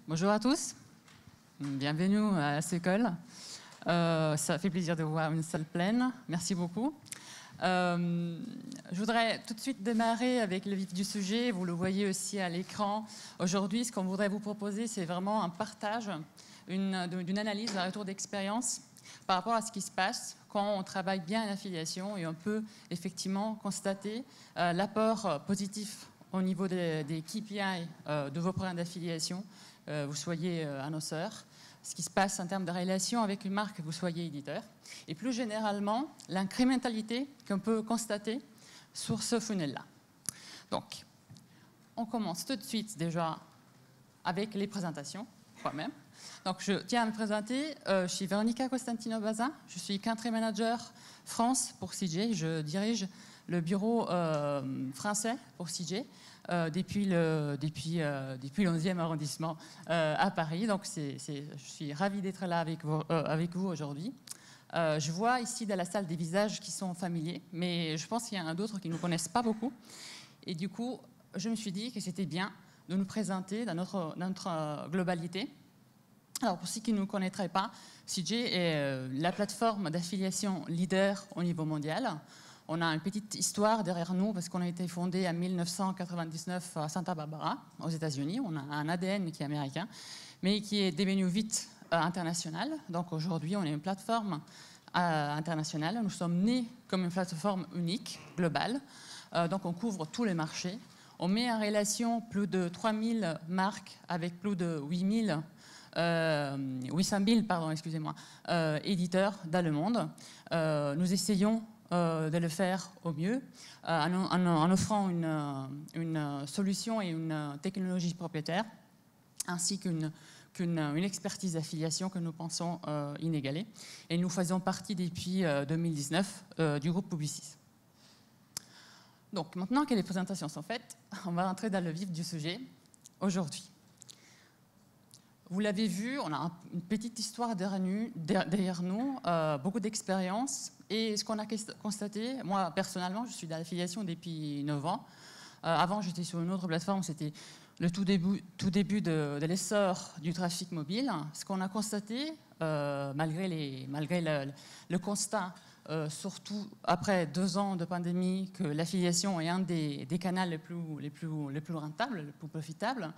Bonjour à tous, bienvenue à cette école. Ça fait plaisir de voir une salle pleine, merci beaucoup. Je voudrais tout de suite démarrer avec le vif du sujet, vous le voyez aussi à l'écran. Aujourd'hui, ce qu'on voudrait vous proposer, c'est vraiment un partage d'une analyse, d'un retour d'expérience par rapport à ce qui se passe quand on travaille bien à l'affiliation et on peut effectivement constater l'apport positif au niveau des KPI de vos programmes d'affiliation, vous soyez annonceur, ce qui se passe en termes de relation avec une marque, vous soyez éditeur, et plus généralement, l'incrémentalité qu'on peut constater sur ce funnel-là. Donc, on commence tout de suite déjà avec les présentations, moi-même. Donc, je tiens à me présenter, je suis Véronica Costantino-Bazin, je suis Country Manager France pour CJ, je dirige le bureau français pour CJ. Depuis le 11e arrondissement à Paris. Donc, je suis ravie d'être là avec vous aujourd'hui. Je vois ici dans la salle des visages qui sont familiers, mais je pense qu'il y en a d'autres qui ne nous connaissent pas beaucoup. Et du coup, je me suis dit que c'était bien de nous présenter dans notre globalité. Alors, pour ceux qui ne nous connaîtraient pas, CJ est la plateforme d'affiliation leader au niveau mondial. On a une petite histoire derrière nous parce qu'on a été fondé en 1999 à Santa Barbara, aux États-Unis. On a un ADN qui est américain, mais qui est devenu vite international. Donc aujourd'hui, on est une plateforme internationale. Nous sommes nés comme une plateforme unique, globale. Donc on couvre tous les marchés. On met en relation plus de 3000 marques avec plus de 800 000 éditeurs dans le monde. Nous essayons de le faire au mieux en offrant une solution et une technologie propriétaire ainsi qu'une expertise d'affiliation que nous pensons inégalée. Et nous faisons partie depuis 2019 du groupe Publicis. Donc maintenant que les présentations sont faites, on va rentrer dans le vif du sujet aujourd'hui. Vous l'avez vu, on a une petite histoire derrière nous, beaucoup d'expérience. Et ce qu'on a constaté, moi personnellement, je suis dans l'affiliation depuis 9 ans. Avant, j'étais sur une autre plateforme, c'était le tout début de l'essor du trafic mobile. Ce qu'on a constaté, malgré le constat, surtout après 2 ans de pandémie, que l'affiliation est un des canaux les plus rentables, les plus profitables,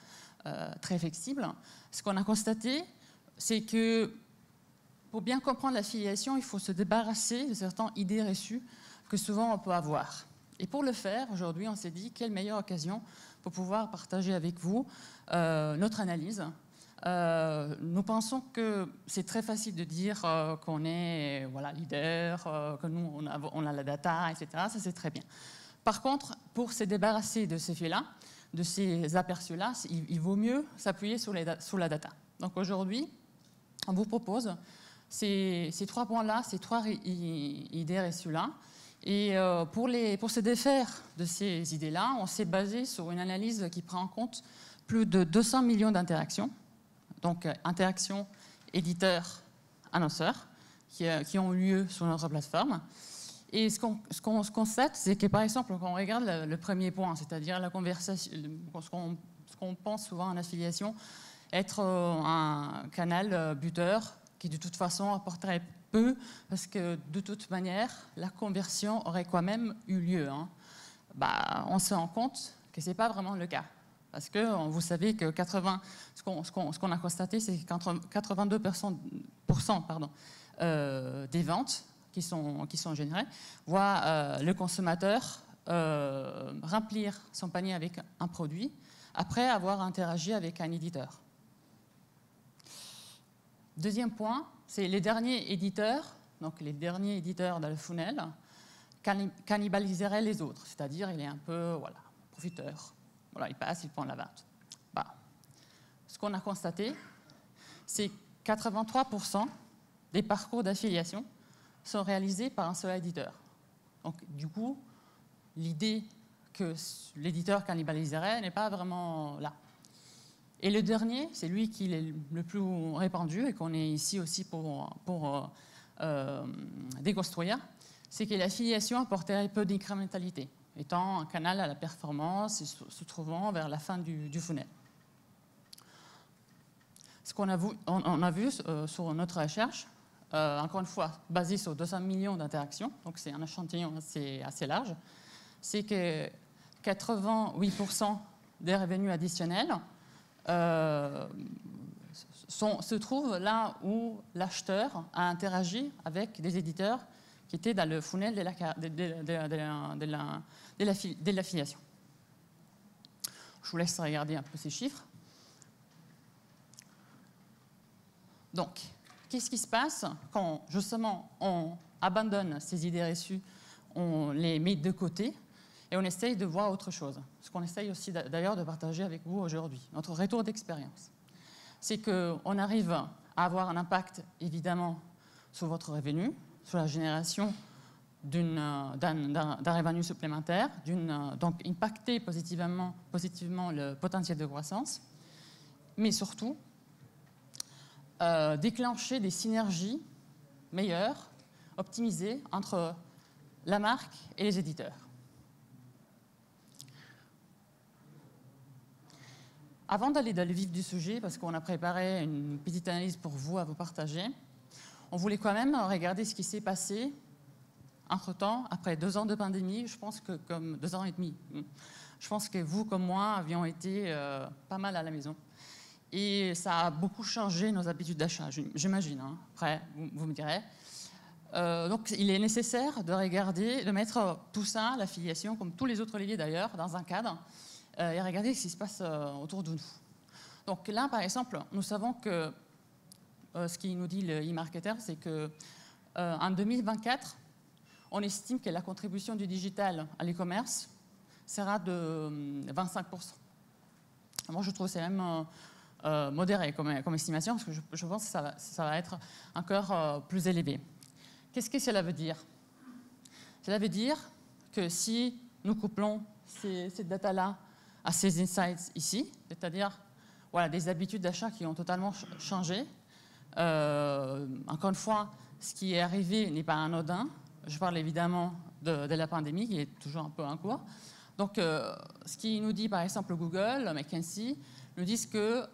très flexible. Ce qu'on a constaté, c'est que pour bien comprendre l'affiliation, il faut se débarrasser de certaines idées reçues que souvent on peut avoir. Et pour le faire, aujourd'hui, on s'est dit quelle meilleure occasion pour pouvoir partager avec vous notre analyse. Nous pensons que c'est très facile de dire qu'on est leader, que nous, on a la data, etc. Ça, c'est très bien. Par contre, pour se débarrasser de ces faits-là, de ces aperçus-là, il vaut mieux s'appuyer sur la data. Donc aujourd'hui, on vous propose ces 3 points-là, ces 3 idées reçues-là. Et pour se défaire de ces idées-là, on s'est basé sur une analyse qui prend en compte plus de 200 millions d'interactions, donc interactions éditeurs-annonceurs, qui ont lieu sur notre plateforme. Et ce qu'on constate, c'est que, par exemple, quand on regarde le premier point, c'est-à-dire la conversation, ce qu'on pense souvent en affiliation, être un canal buteur qui, de toute façon, apporterait peu, parce que, de toute manière, la conversion aurait quand même eu lieu. On se rend compte que ce n'est pas vraiment le cas. Parce que vous savez que ce qu'on a constaté, c'est que 82% des ventes qui sont générées voient le consommateur remplir son panier avec un produit après avoir interagi avec un éditeur. Deuxième point, c'est les derniers éditeurs, donc les derniers éditeurs dans le funnel, cannibaliseraient les autres, c'est-à-dire il est un peu profiteur. Il passe, il prend la vente. Ce qu'on a constaté, c'est 83% des parcours d'affiliation sont réalisés par un seul éditeur. Donc, du coup, l'idée que l'éditeur cannibaliserait n'est pas vraiment là. Et le dernier, c'est lui qui est le plus répandu et qu'on est ici aussi pour déconstruire, c'est que l'affiliation apporterait peu d'incrémentalité, étant un canal à la performance et se trouvant vers la fin du funnel. ce qu'on a vu, on a vu sur notre recherche, encore une fois, basé sur 200 millions d'interactions, donc c'est un échantillon assez large, c'est que 88% des revenus additionnels se trouvent là où l'acheteur a interagi avec des éditeurs qui étaient dans le funnel de l'affiliation. Je vous laisse regarder un peu ces chiffres. Donc, qu'est-ce qui se passe quand, justement, on abandonne ces idées reçues, on les met de côté et on essaye de voir autre chose? Ce qu'on essaye aussi d'ailleurs de partager avec vous aujourd'hui, notre retour d'expérience. C'est qu'on arrive à avoir un impact, évidemment, sur votre revenu, sur la génération d'un revenu supplémentaire, donc impacter positivement le potentiel de croissance, mais surtout déclencher des synergies meilleures, optimisées entre la marque et les éditeurs. Avant d'aller dans le vif du sujet, parce qu'on a préparé une petite analyse pour vous à vous partager, on voulait quand même regarder ce qui s'est passé entre-temps, après 2 ans de pandémie, je pense que comme 2 ans et demi. Je pense que vous, comme moi, avions été pas mal à la maison. Et ça a beaucoup changé nos habitudes d'achat, j'imagine. Hein. Après, vous me direz. Donc, il est nécessaire de regarder, de mettre tout ça, l'affiliation, comme tous les autres leviers d'ailleurs, dans un cadre, et regarder ce qui se passe autour de nous. Donc là, par exemple, nous savons que ce qui nous dit le e-marketer, c'est qu'en 2024, on estime que la contribution du digital à l'e-commerce sera de 25%. Moi, je trouve que c'est même modéré comme estimation, parce que je pense que ça va être encore plus élevé. Qu'est-ce que cela veut dire? Cela veut dire que si nous couplons cette data-là à ces insights ici, c'est-à-dire voilà, des habitudes d'achat qui ont totalement changé, encore une fois, ce qui est arrivé n'est pas anodin. Je parle évidemment de la pandémie qui est toujours un peu en cours. Donc, ce qui nous dit, par exemple, Google, McKinsey, nous disent que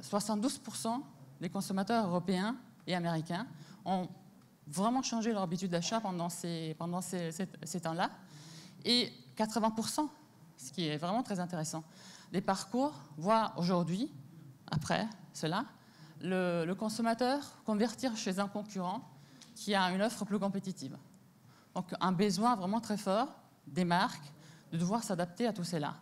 72% des consommateurs européens et américains ont vraiment changé leur habitude d'achat pendant ces temps-là. Et 80%, ce qui est vraiment très intéressant, des parcours voient aujourd'hui, après cela, le consommateur convertir chez un concurrent qui a une offre plus compétitive. Donc un besoin vraiment très fort des marques de devoir s'adapter à tout cela.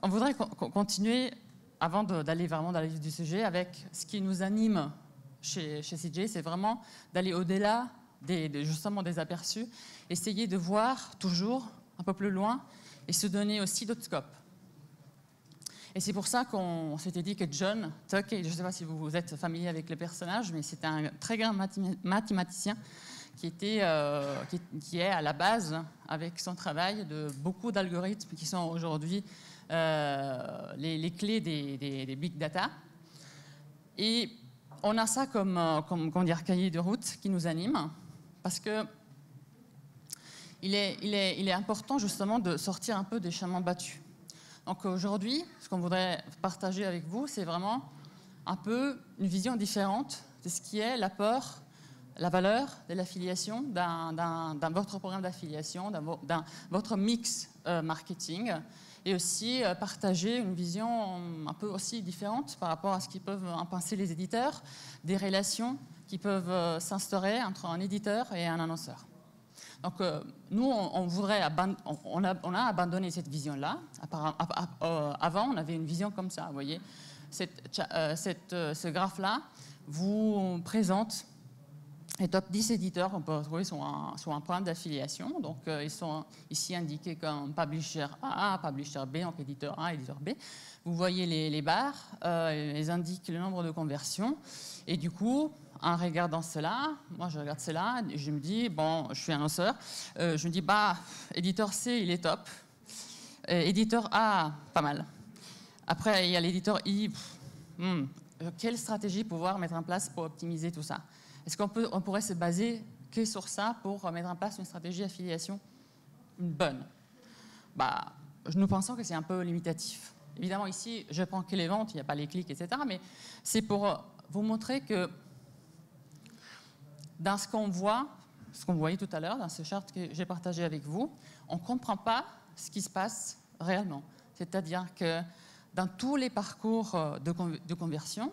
On voudrait continuer, avant d'aller vraiment dans le vif du sujet, avec ce qui nous anime chez CJ, c'est vraiment d'aller au-delà justement des aperçus, essayer de voir toujours un peu plus loin et se donner aussi d'autres scopes. Et c'est pour ça qu'on s'était dit que John Tuck, je ne sais pas si vous êtes familier avec le personnage, mais c'était un très grand mathématicien qui est à la base, avec son travail, de beaucoup d'algorithmes qui sont aujourd'hui les clés des big data. Et on a ça comme cahier de route qui nous anime, parce que il est important justement de sortir un peu des chemins battus. Donc aujourd'hui, ce qu'on voudrait partager avec vous, c'est vraiment un peu une vision différente de ce qui est l'apport, la valeur de l'affiliation dans votre programme d'affiliation, dans votre mix marketing, et aussi partager une vision un peu aussi différente par rapport à ce qu'ils peuvent en penser les éditeurs, des relations qui peuvent s'instaurer entre un éditeur et un annonceur. Donc, nous, on a abandonné cette vision-là. Avant, on avait une vision comme ça, vous voyez. Ce graphe-là vous présente les top 10 éditeurs qu'on peut retrouver sur un programme d'affiliation. Donc, ils sont ici indiqués comme Publisher A, Publisher B, donc éditeur A, éditeur B. Vous voyez les barres, ils indiquent le nombre de conversions. Et du coup, en regardant cela, moi je regarde cela, et je me dis, bon, je suis annonceur, je me dis, bah, éditeur C, il est top. Éditeur A, pas mal. Après, il y a l'éditeur I. Quelle stratégie pouvoir mettre en place pour optimiser tout ça? Est-ce qu'on pourrait se baser que sur ça pour mettre en place une stratégie d'affiliation bonne? Bah, nous pensons que c'est un peu limitatif. Évidemment, ici, je prends que les ventes, il n'y a pas les clics, etc. Mais c'est pour vous montrer que dans ce qu'on voit, ce qu'on voyait tout à l'heure, dans ce chart que j'ai partagé avec vous, on ne comprend pas ce qui se passe réellement. C'est-à-dire que dans tous les parcours de conversion,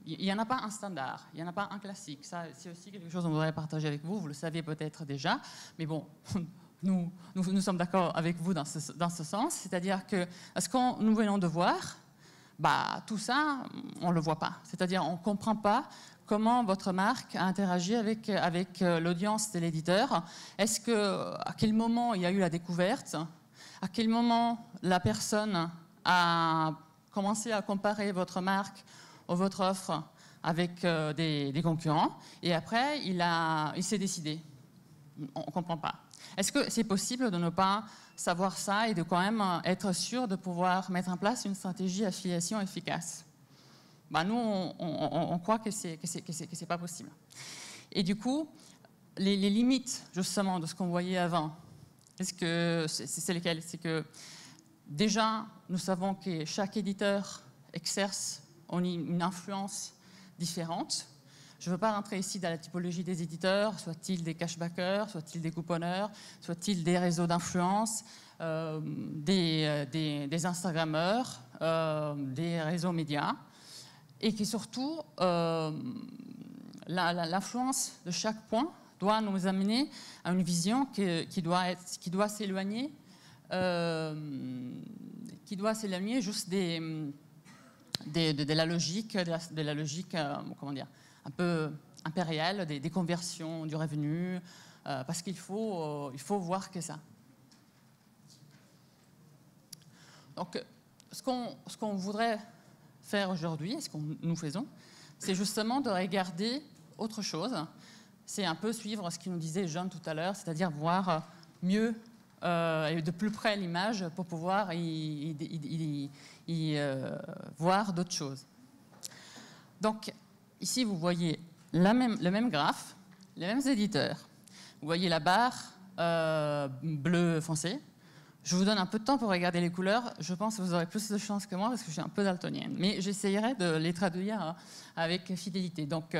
il n'y en a pas un standard, il n'y en a pas un classique. Ça, c'est aussi quelque chose qu'on voudrait partager avec vous, vous le savez peut-être déjà, mais bon, nous sommes d'accord avec vous dans ce sens, c'est-à-dire que ce que nous venons de voir, tout ça, on ne le voit pas. C'est-à-dire on ne comprend pas comment votre marque a interagi avec l'audience de l'éditeur. À quel moment il y a eu la découverte? À quel moment la personne a commencé à comparer votre marque ou votre offre avec des concurrents? Et après, il s'est décidé. On ne comprend pas. Est-ce que c'est possible de ne pas savoir ça et de quand même être sûr de pouvoir mettre en place une stratégie affiliation efficace? Nous, on croit que c'est pas possible. Et du coup, les limites justement de ce qu'on voyait avant, c'est lesquelles? C'est que déjà, nous savons que chaque éditeur exerce une influence différente. Je ne veux pas rentrer ici dans la typologie des éditeurs, soit-il des cashbackers, soit-il des couponneurs, soit-il des réseaux d'influence, des Instagrammeurs, des réseaux médias, et que surtout, l'influence de chaque point doit nous amener à une vision qui doit s'éloigner juste de la logique, comment dire, un peu impériale des conversions, du revenu, parce qu'il faut voir que ça. Donc, ce qu'on voudrait faire aujourd'hui, et ce que nous faisons, c'est justement de regarder autre chose. C'est un peu suivre ce qu'il nous disait John tout à l'heure, c'est-à-dire voir mieux et de plus près l'image pour pouvoir voir d'autres choses. Donc, ici, vous voyez le même graphe, les mêmes éditeurs. Vous voyez la barre bleu foncé. Je vous donne un peu de temps pour regarder les couleurs. Je pense que vous aurez plus de chance que moi parce que je suis un peu daltonienne. Mais j'essayerai de les traduire avec fidélité. Donc,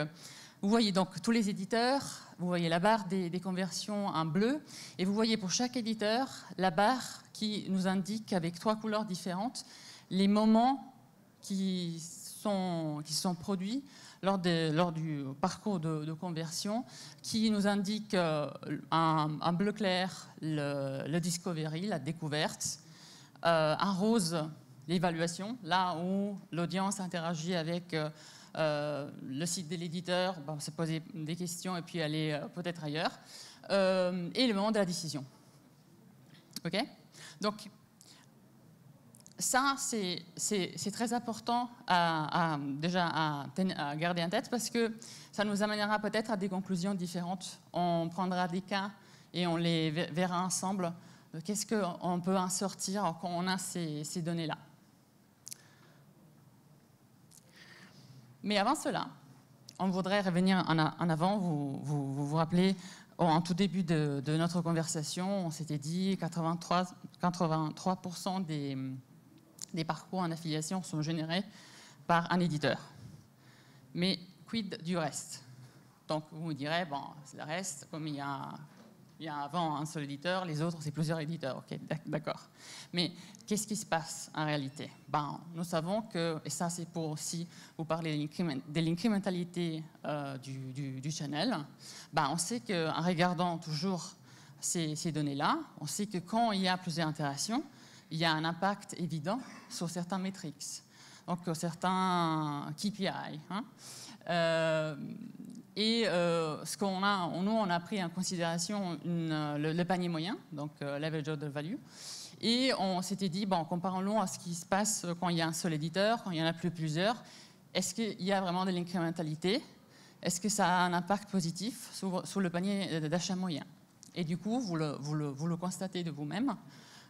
vous voyez donc tous les éditeurs. Vous voyez la barre des conversions en bleu. Et vous voyez pour chaque éditeur la barre qui nous indique avec 3 couleurs différentes les moments qui sont produits lors du parcours de conversion, qui nous indique un bleu clair, le discovery, la découverte, un rose, l'évaluation, là où l'audience interagit avec le site de l'éditeur, se poser des questions et puis aller peut-être ailleurs, et le moment de la décision. OK? Donc, ça, c'est très important déjà à garder en tête parce que ça nous amènera peut-être à des conclusions différentes. On prendra des cas et on les verra ensemble. Qu'est-ce qu'on peut en sortir quand on a ces données-là? Mais avant cela, on voudrait revenir en avant. Vous rappelez, en tout début de notre conversation, on s'était dit 83% des parcours en affiliation sont générés par un éditeur. Mais quid du reste? Donc vous me direz, bon, le reste, comme il y a avant un seul éditeur, les autres, c'est plusieurs éditeurs. Ok, d'accord. Mais qu'est-ce qui se passe en réalité? Nous savons que, et ça c'est pour aussi vous parler de l'incrémentalité du channel, on sait qu'en regardant toujours ces données-là, on sait que quand il y a plusieurs interactions, il y a un impact évident sur certains métriques, donc certains KPI. Ce qu'on a, nous, on a pris en considération le panier moyen, donc l'average order value, et on s'était dit, comparons-le à ce qui se passe quand il y a un seul éditeur, quand il y en a plusieurs. Est-ce qu'il y a vraiment de l'incrémentalité? Est-ce que ça a un impact positif sur le panier d'achat moyen? Et du coup, vous le constatez de vous-même.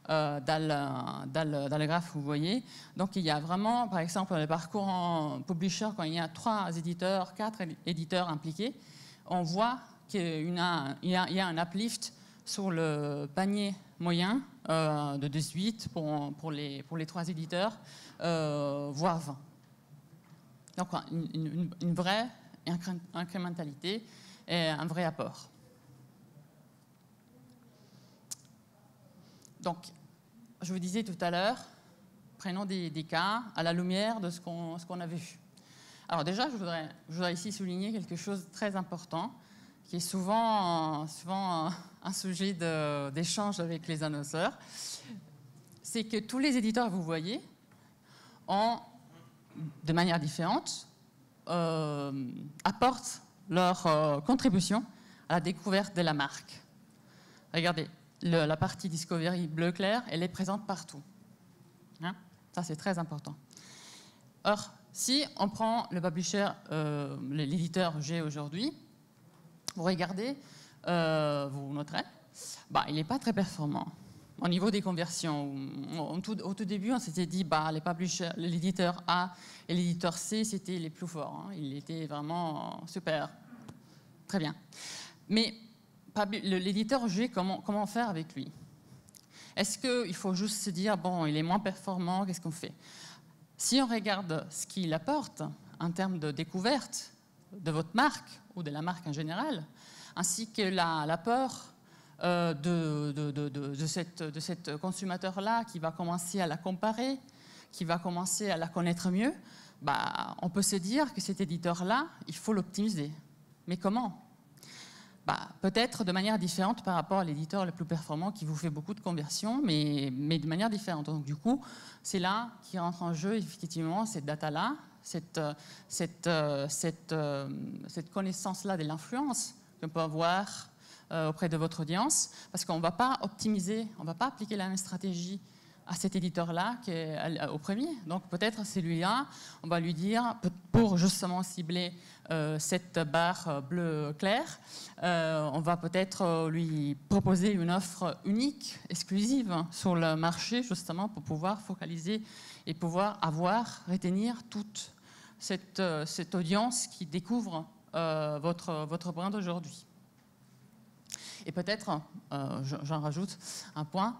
Dans le graphe, vous voyez. Donc, il y a vraiment, par exemple, le parcours en publisher, quand il y a 3 éditeurs, 4 éditeurs impliqués, on voit qu'il y a un uplift sur le panier moyen de 18 pour les 3 éditeurs, voire 20. Donc une vraie incrémentalité et un vrai apport. Donc, je vous disais tout à l'heure, prenons des cas à la lumière de ce qu'on avait vu. Alors déjà, je voudrais ici souligner quelque chose de très important, qui est souvent un sujet d'échange avec les annonceurs. C'est que tous les éditeurs que vous voyez ont, de manière différente, apportent leur contribution à la découverte de la marque. Regardez, la partie Discovery bleu clair, elle est présente partout. Hein? Ça, c'est très important. Or, si on prend le publisher, l'éditeur G aujourd'hui, vous regardez, vous noterez, il n'est pas très performant. Au niveau des conversions, au tout début, on s'était dit l'éditeur A et l'éditeur C, c'était les plus forts. Hein. Il était vraiment super. Très bien. Mais l'éditeur G, comment faire avec lui? Est-ce qu'il faut juste se dire, bon, il est moins performant, qu'est-ce qu'on fait? Si on regarde ce qu'il apporte en termes de découverte de votre marque ou de la marque en général, ainsi que l'apport de cet consommateur-là qui va commencer à la comparer, qui va commencer à la connaître mieux, on peut se dire que cet éditeur-là, il faut l'optimiser. Mais comment? Peut-être de manière différente par rapport à l'éditeur le plus performant qui vous fait beaucoup de conversions, mais de manière différente. Donc du coup, c'est là qui rentre en jeu effectivement cette data-là, cette connaissance-là de l'influence qu'on peut avoir auprès de votre audience, parce qu'on ne va pas optimiser, on ne va pas appliquer la même stratégie à cet éditeur-là qu'au premier. Donc peut-être celui-là, on va lui dire, pour justement cibler cette barre bleu clair, on va peut-être lui proposer une offre unique, exclusive sur le marché, justement pour pouvoir focaliser et pouvoir retenir toute cette audience qui découvre votre brand aujourd'hui. Et peut-être, j'en rajoute un point,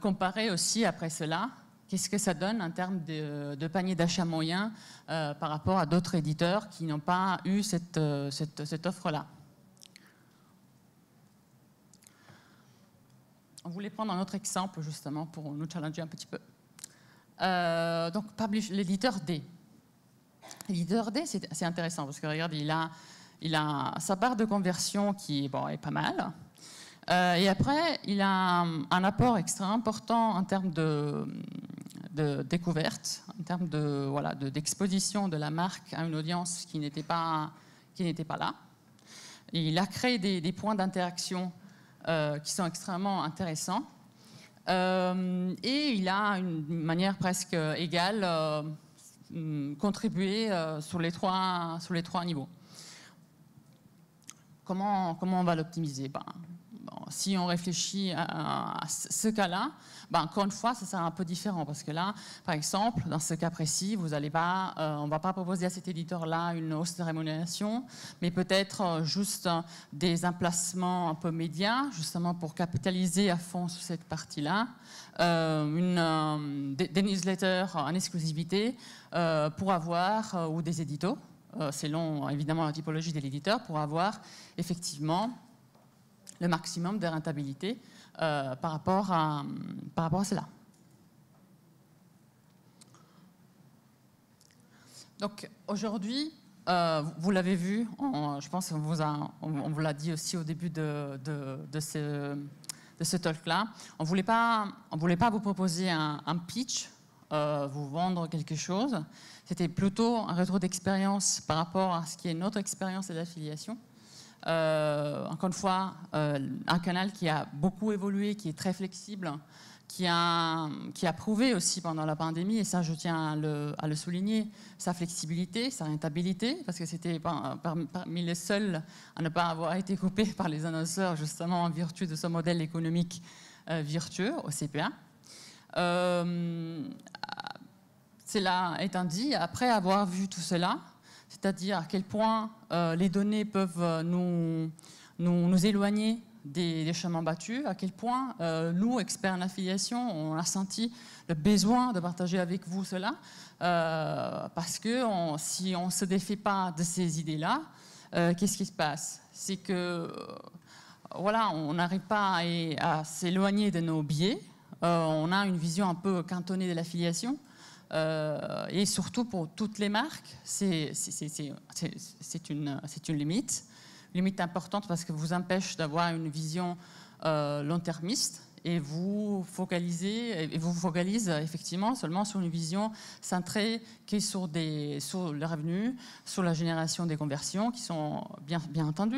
comparer aussi après cela, qu'est-ce que ça donne en termes de panier d'achat moyen par rapport à d'autres éditeurs qui n'ont pas eu cette offre-là. On voulait prendre un autre exemple justement pour nous challenger un petit peu. Donc, l'éditeur D. L'éditeur D, c'est intéressant parce que regardez, il a sa barre de conversion qui est pas mal. Et après, il a un apport extrêmement important en termes de découverte, en termes d'exposition de la marque à une audience qui n'était pas là. Et il a créé des points d'interaction qui sont extrêmement intéressants. Et il a une manière presque égale contribué sur les trois niveaux. Comment on va l'optimiser? Si on réfléchit à ce cas-là, encore une fois, ça sera un peu différent parce que là, par exemple, dans ce cas précis, on ne va pas proposer à cet éditeur-là une hausse de rémunération, mais peut-être juste des emplacements un peu médias, justement pour capitaliser à fond sur cette partie-là, des newsletters en exclusivité pour avoir, ou des éditos, selon évidemment la typologie de l'éditeur, pour avoir effectivement le maximum de rentabilité par rapport à cela. Donc aujourd'hui, vous l'avez vu, je pense qu'on vous l'a dit aussi au début de ce talk-là, on ne voulait pas vous proposer un pitch, vous vendre quelque chose, c'était plutôt un retour d'expérience par rapport à ce qui est notre expérience de l'affiliation. Encore une fois, un canal qui a beaucoup évolué, qui est très flexible, qui a prouvé aussi pendant la pandémie, et ça je tiens à le souligner, sa flexibilité, sa rentabilité, parce que c'était parmi les seuls à ne pas avoir été coupé par les annonceurs, justement en vertu de ce modèle économique vertueux au CPA. Cela étant dit, après avoir vu tout cela, c'est-à-dire à quel point les données peuvent nous éloigner des chemins battus, à quel point nous, experts en affiliation, on a senti le besoin de partager avec vous cela, parce que si on ne se défait pas de ces idées-là, qu'est-ce qui se passe? C'est que voilà, on n'arrive pas à s'éloigner de nos biais, on a une vision un peu cantonnée de l'affiliation, et surtout pour toutes les marques, c'est une limite importante parce que vous empêche d'avoir une vision long-termiste et vous focalise effectivement seulement sur une vision centrée qui est sur le revenu, sur la génération des conversions qui sont bien entendu.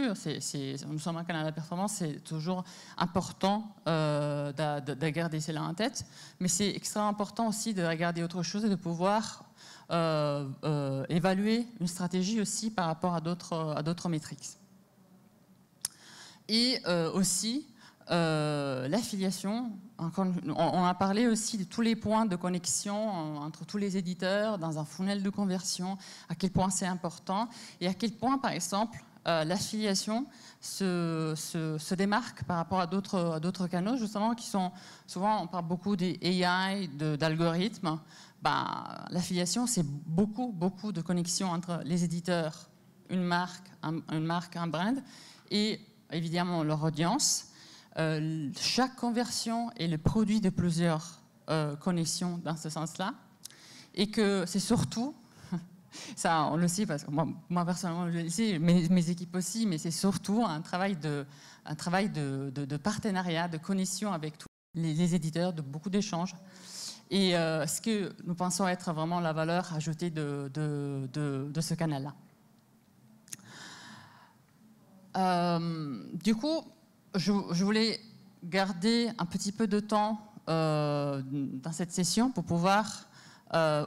Nous sommes un canal de performance, c'est toujours important de garder cela en tête, mais c'est extrêmement important aussi de regarder autre chose et de pouvoir évaluer une stratégie aussi par rapport à d'autres métriques. Et aussi, l'affiliation, on a parlé aussi de tous les points de connexion entre tous les éditeurs dans un funnel de conversion, à quel point c'est important et à quel point, par exemple, l'affiliation se démarque par rapport à d'autres canaux, justement, qui sont souvent, on parle beaucoup des AI, d'algorithmes. L'affiliation, c'est beaucoup de connexions entre les éditeurs, une marque, un brand, et évidemment leur audience. Chaque conversion est le produit de plusieurs connexions dans ce sens-là, et que c'est surtout, ça on le sait parce que moi personnellement je le sais, mes équipes aussi, mais c'est surtout un travail de partenariat, de connexion avec tous les éditeurs, de beaucoup d'échanges. Et ce que nous pensons être vraiment la valeur ajoutée de ce canal-là. Du coup, je voulais garder un petit peu de temps dans cette session pour pouvoir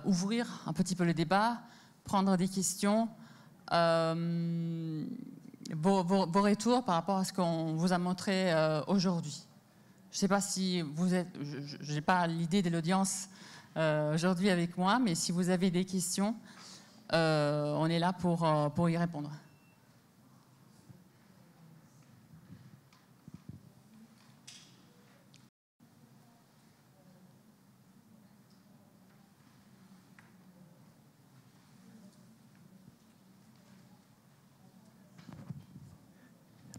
ouvrir un petit peu le débat, prendre des questions, vos retours par rapport à ce qu'on vous a montré aujourd'hui. Je ne sais pas si vous êtes... Je n'ai pas l'idée de l'audience aujourd'hui avec moi, mais si vous avez des questions, on est là pour y répondre.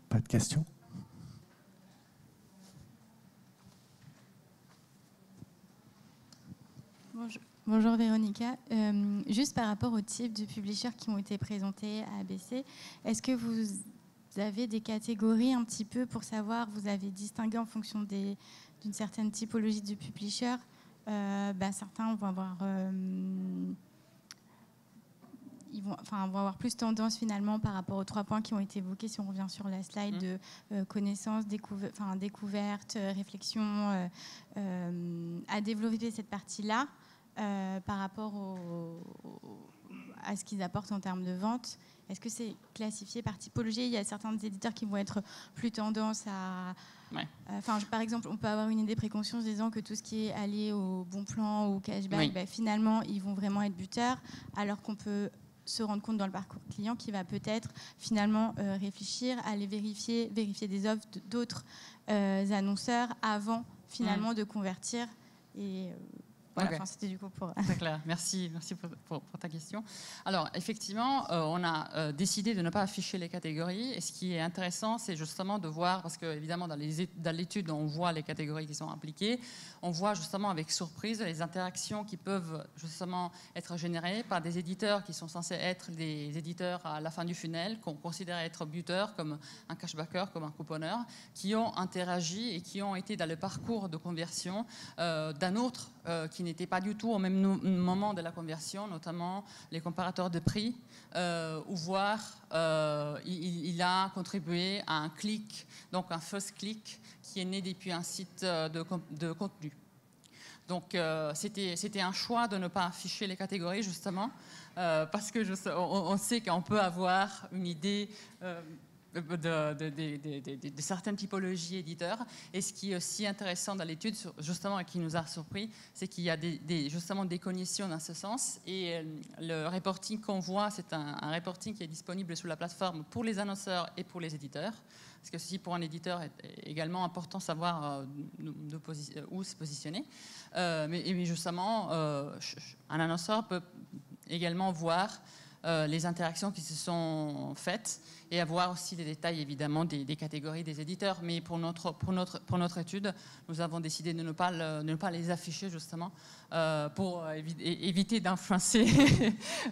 Pas de questions? Bonjour Véronica. Juste par rapport aux types de publishers qui ont été présentés à ABC, est-ce que vous avez des catégories un petit peu pour savoir, vous avez distingué en fonction d'une certaine typologie de publishers, certains vont avoir... Ils vont avoir plus tendance finalement par rapport aux 3 points qui ont été évoqués, si on revient sur la slide de connaissance, découverte, réflexion, à développer cette partie-là par rapport à ce qu'ils apportent en termes de vente. Est-ce que c'est classifié par typologie? Il y a certains éditeurs qui vont être plus tendance à... Ouais. Par exemple, on peut avoir une idée préconçue disant que tout ce qui est allié au bon plan ou au cashback, finalement, ils vont vraiment être buteurs, alors qu'on peut se rendre compte dans le parcours client qui va peut-être finalement réfléchir, aller vérifier des offres d'autres annonceurs avant finalement de convertir. Et voilà, c'était du coup pour... Très clair, merci pour ta question. Alors effectivement, on a décidé de ne pas afficher les catégories, et ce qui est intéressant, c'est justement de voir, parce que évidemment dans l'étude on voit les catégories qui sont impliquées, on voit justement avec surprise les interactions qui peuvent justement être générées par des éditeurs qui sont censés être des éditeurs à la fin du funnel, qu'on considère être buteurs, comme un cashbacker, comme un couponneur, qui ont interagi et qui ont été dans le parcours de conversion d'un autre qui n'était pas du tout au même moment de la conversion, notamment les comparateurs de prix, ou voir il a contribué à un clic, donc un first click qui est né depuis un site de contenu. Donc c'était un choix de ne pas afficher les catégories justement parce que on sait qu'on peut avoir une idée de certaines typologies éditeurs. Et ce qui est aussi intéressant dans l'étude, justement, et qui nous a surpris, c'est qu'il y a justement des cognitions dans ce sens. Et le reporting qu'on voit, c'est un reporting qui est disponible sur la plateforme pour les annonceurs et pour les éditeurs. Parce que ceci, pour un éditeur, est également important de savoir où se positionner. Mais justement, un annonceur peut également voir les interactions qui se sont faites et avoir aussi les détails, évidemment, des catégories des éditeurs. Mais pour notre étude, nous avons décidé de ne pas les afficher, justement, pour éviter d'influencer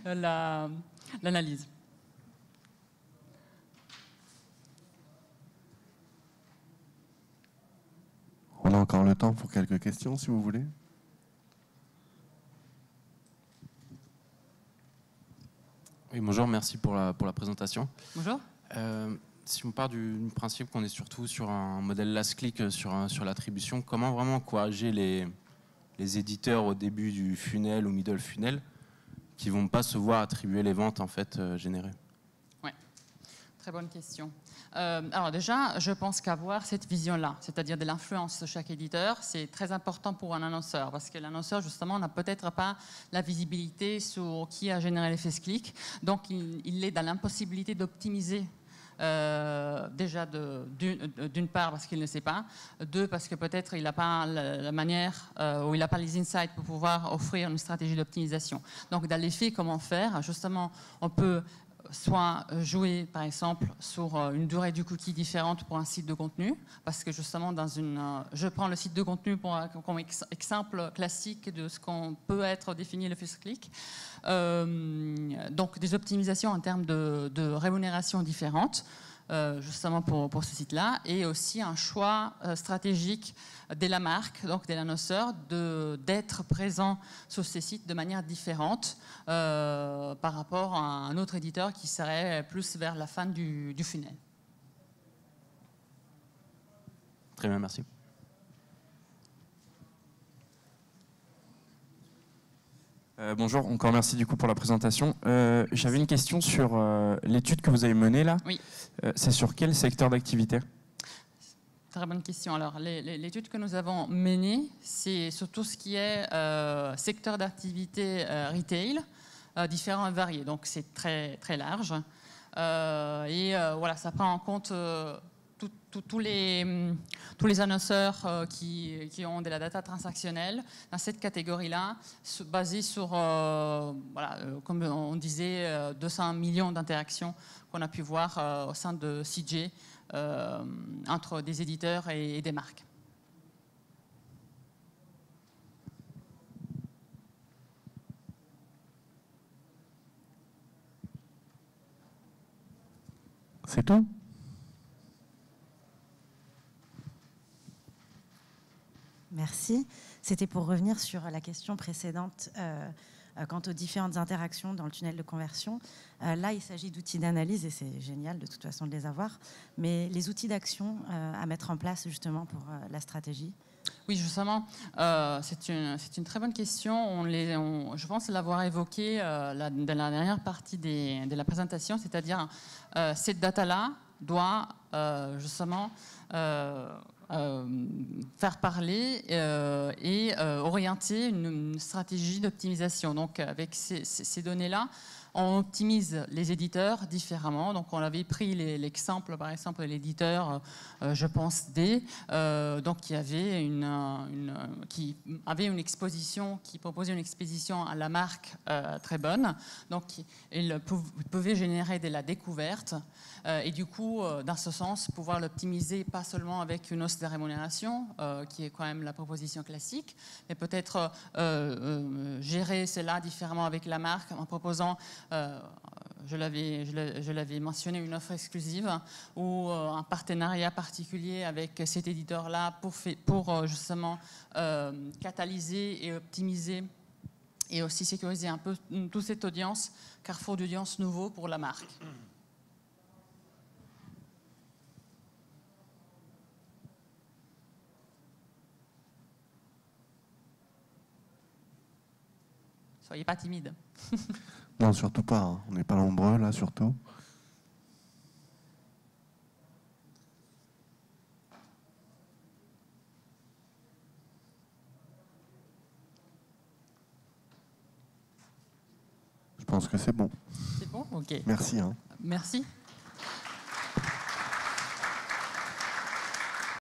l'analyse. On a encore le temps pour quelques questions, si vous voulez. Oui, bonjour, merci pour la présentation. Bonjour. Si on part du principe qu'on est surtout sur un modèle last click sur l'attribution, comment vraiment encourager les éditeurs au début du funnel ou middle funnel qui ne vont pas se voir attribuer les ventes en fait générées? Oui, très bonne question. Alors déjà, je pense qu'avoir cette vision-là, c'est-à-dire de l'influence de chaque éditeur, c'est très important pour un annonceur, parce que l'annonceur, justement, n'a peut-être pas la visibilité sur qui a généré l'effet clic, donc il est dans l'impossibilité d'optimiser. Déjà d'une part parce qu'il ne sait pas, deux parce que peut-être il n'a pas la manière ou il n'a pas les insights pour pouvoir offrir une stratégie d'optimisation. Donc dans les faits, comment faire? Justement, on peut soit jouer par exemple sur une durée du cookie différente pour un site de contenu, parce que justement je prends le site de contenu comme exemple classique de ce qu'on peut être défini le first click. Donc des optimisations en termes de rémunération différentes, justement pour ce site-là, et aussi un choix stratégique de la marque, donc de l'annonceur, d'être présent sur ces sites de manière différente par rapport à un autre éditeur qui serait plus vers la fin du funnel. Très bien, merci. Bonjour, encore merci du coup pour la présentation. J'avais une question sur l'étude que vous avez menée là. Oui. C'est sur quel secteur d'activité? Très bonne question. Alors, l'étude que nous avons menée, c'est sur tout ce qui est secteur d'activité retail, différents et variés. Donc, c'est très, très large. Voilà, ça prend en compte tous les annonceurs qui ont de la data transactionnelle dans cette catégorie-là, basée sur, comme on disait, 200 millions d'interactions qu'on a pu voir au sein de CJ entre des éditeurs et des marques. C'est tout? Merci. C'était pour revenir sur la question précédente quant aux différentes interactions dans le tunnel de conversion. Là, il s'agit d'outils d'analyse et c'est génial de toute façon de les avoir. Mais les outils d'action à mettre en place justement pour la stratégie? Oui, justement, c'est une très bonne question. Je pense l'avoir évoqué dans la dernière partie de la présentation, c'est-à-dire cette data-là doit justement faire parler et orienter une stratégie d'optimisation. Donc, avec ces données-là, on optimise les éditeurs différemment. Donc, on avait pris l'exemple, par exemple, de l'éditeur, je pense, D, donc qui avait une exposition, qui proposait une exposition à la marque très bonne. Donc, il pouvait générer de la découverte et du coup, dans ce sens, pouvoir l'optimiser pas seulement avec une hausse de rémunération, qui est quand même la proposition classique, mais peut-être gérer cela différemment avec la marque en proposant je l'avais mentionné, une offre exclusive ou un partenariat particulier avec cet éditeur-là pour justement catalyser et optimiser et aussi sécuriser un peu toute cette audience, carrefour d'audience nouveau pour la marque. Soyez pas timide. Non, surtout pas. Hein. On n'est pas nombreux, là, surtout. pense que c'est bon. C'est bon? Ok. Merci. Merci.